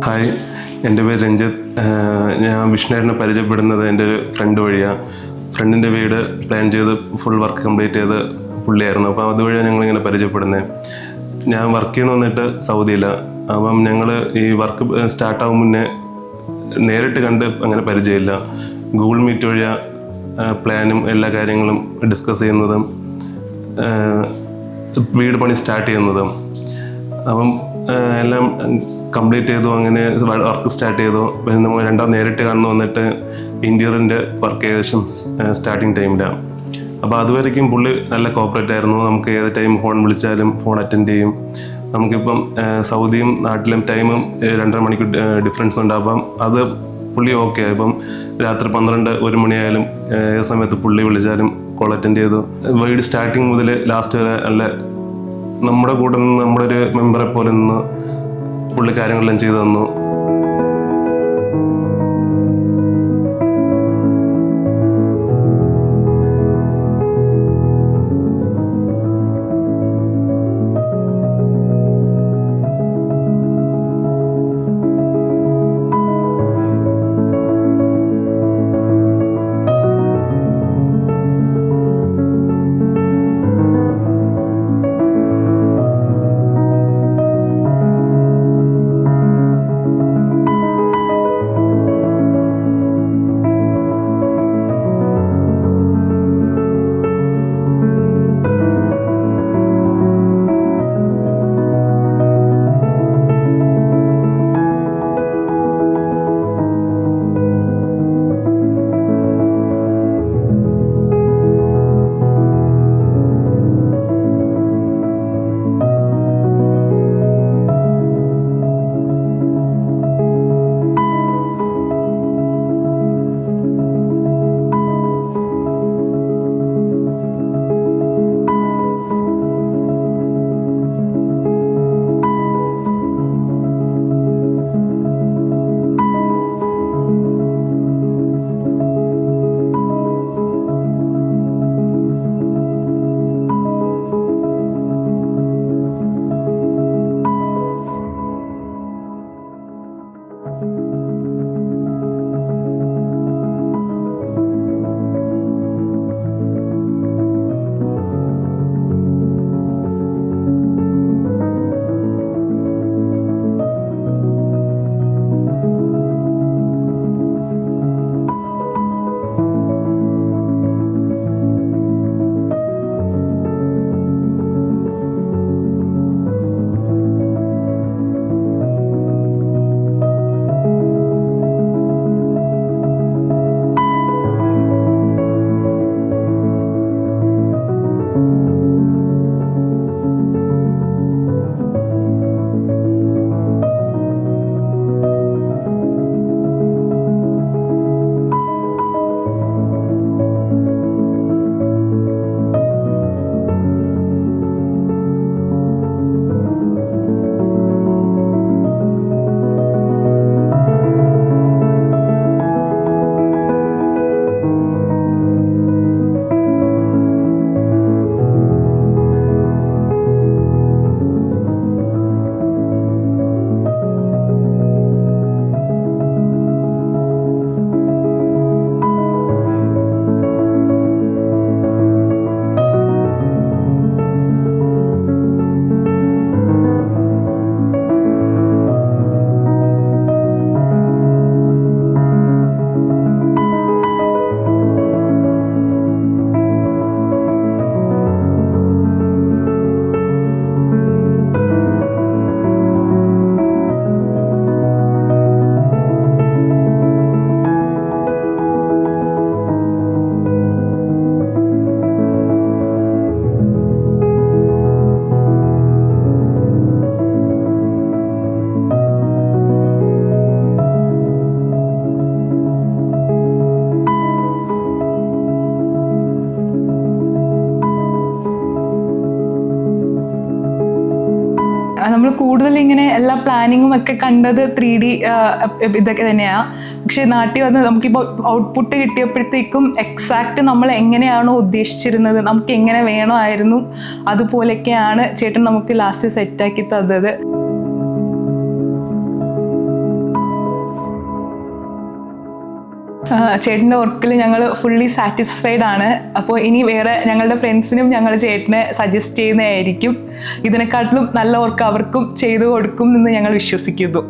Hi, എൻ്റെ പേര് രഞ്ജിത്ത്. ഞാൻ വിഷ്ണുവിനെ പരിചയപ്പെടുന്നത് എൻ്റെ ഒരു ഫ്രണ്ട് വഴിയാണ്. ഫ്രണ്ടിൻ്റെ വീട് പ്ലാൻ ചെയ്ത് ഫുൾ വർക്ക് കംപ്ലീറ്റ് ചെയ്ത് പുള്ളിയായിരുന്നു. അപ്പോൾ അതുവഴിയാണ് ഞങ്ങളിങ്ങനെ പരിചയപ്പെടുന്നത്. ഞാൻ വർക്ക് ചെയ്യുന്ന വന്നിട്ട് സൗദിയിലാണ്. അപ്പം ഞങ്ങൾ ഈ വർക്ക് സ്റ്റാർട്ടാകും മുന്നേ നേരിട്ട് കണ്ട് അങ്ങനെ പരിചയമില്ല. ഗൂഗിൾ മീറ്റ് വഴിയാണ് പ്ലാനും എല്ലാ കാര്യങ്ങളും ഡിസ്കസ് ചെയ്യുന്നതും വീട് പണി സ്റ്റാർട്ട് ചെയ്യുന്നതും. അപ്പം എല്ലാം കംപ്ലീറ്റ് ചെയ്തു. അങ്ങനെ വർക്ക് സ്റ്റാർട്ട് ചെയ്തു. നമ്മൾ രണ്ടാം നേരിട്ട് കാണുന്നു വന്നിട്ട് ഇൻറ്റീരിയറിൻ്റെ വർക്ക് ഏകദേശം സ്റ്റാർട്ടിങ് ടൈമിലാണ്. അപ്പോൾ അതുവരേക്കും പുള്ളി നല്ല കോപ്പറേറ്റ് ആയിരുന്നു. നമുക്ക് ഏത് ടൈം ഫോൺ വിളിച്ചാലും ഫോൺ അറ്റൻഡ് ചെയ്യും. നമുക്കിപ്പം സൗദിയും നാട്ടിലും ടൈമും 2.5 മണിക്കൂർ ഡിഫറൻസ് ഉണ്ട്. അപ്പം അത് പുള്ളി ഓക്കെ. ഇപ്പം രാത്രി 12-1 മണിയായാലും ഏത് സമയത്ത് പുള്ളി വിളിച്ചാലും കോൾ അറ്റൻഡ് ചെയ്തു. വീട് സ്റ്റാർട്ടിങ് മുതൽ ലാസ്റ്റ് വരെ നല്ല നമ്മുടെ കൂടെ നിന്ന് നമ്മുടെ ഒരു മെമ്പറെ പോലെ നിന്ന് പുള്ളി കാര്യങ്ങളെല്ലാം ചെയ്തു തന്നു. നമ്മൾ കൂടുതൽ ഇങ്ങനെ എല്ലാ പ്ലാനിങ്ങും ഒക്കെ കണ്ടത് 3D ഇതൊക്കെ തന്നെയാണ്. പക്ഷെ നാട്ടിൽ വന്ന് നമുക്കിപ്പോൾ ഔട്ട്പുട്ട് കിട്ടിയപ്പോഴത്തേക്കും എക്സാക്റ്റ് നമ്മൾ എങ്ങനെയാണോ ഉദ്ദേശിച്ചിരുന്നത്, നമുക്ക് എങ്ങനെ വേണമായിരുന്നു അതുപോലെയൊക്കെയാണ് ചേട്ടൻ നമുക്ക് ലാസ്റ്റ് സെറ്റാക്കി തന്നത്. ചേട്ടൻ്റെ വർക്കിൽ ഞങ്ങൾ ഫുള്ളി സാറ്റിസ്ഫൈഡ് ആണ്. അപ്പോൾ ഇനി വേറെ ഞങ്ങളുടെ ഫ്രണ്ട്സിനും ഞങ്ങൾ ചേട്ടനെ സജസ്റ്റ് ചെയ്യുന്നതായിരിക്കും. ഇതിനെക്കാട്ടിലും നല്ല വർക്ക് അവർക്കും ചെയ്തു കൊടുക്കും എന്ന് ഞങ്ങൾ വിശ്വസിക്കുന്നു.